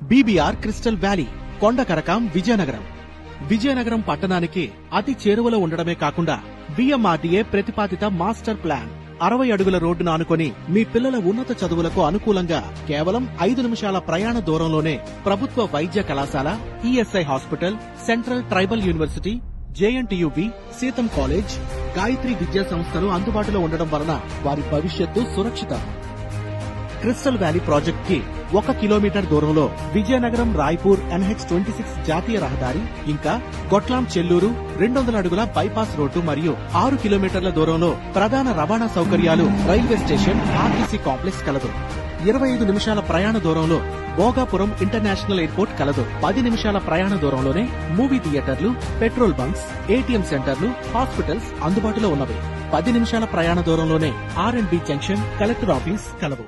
BBR crystal valley, కొండకరకం, Vizianagaram పట్టణానికి అతి చేరువలో ఉండడమే కాకుండా BMRDA ప్రతిపాదిత మాస్టర్ ప్లాన్ 60 అడుగుల రోడ్డును ఆనుకొని మీ పిల్లల ఉన్నత చదువులకు అనుకూలంగా కేవలం 5 నిమిషాల ప్రయాణ దూరంలోనే ప్రభుత్వ వైద్య కళాశాల, ESI hospital, central tribal university, JNTUB, సీతం కాలేజ్, గాయత్రి విద్యా సంస్థలు అందుబాటులో ఉండడం వలన వారి భవిష్యత్తు సురక్షితం. క్రిస్టల్ వ్యాలీ ప్రాజెక్ట్ కి 1 కిలోమీటర్ దూరంలో విజయనగరం రాయ్పూర్ NH26 జాతీయ రహదారి, ఇంకా గొట్లాం చెల్లూరు 200 అడుగుల బైపాస్ రోడ్డు మరియు 6 కిలోమీటర్ల దూరంలో ప్రధాన రవాణా సౌకర్యాలు, రైల్వే స్టేషన్, RTC కాంప్లెక్స్ కలదు. 25 నిమిషాల ప్రయాణ దూరంలో భోగాపురం ఇంటర్నేషనల్ ఎయిర్పోర్ట్ కలదు. 10 నిమిషాల ప్రయాణ దూరంలోనే మూవీ థియేటర్లు, పెట్రోల్ బంక్స్, ATM సెంటర్లు, హాస్పిటల్స్ అందుబాటులో ఉన్నవి. 10 నిమిషాల ప్రయాణ దూరంలోనే R&B జంక్షన్, కలెక్టర్ ఆఫీస్ కలవు.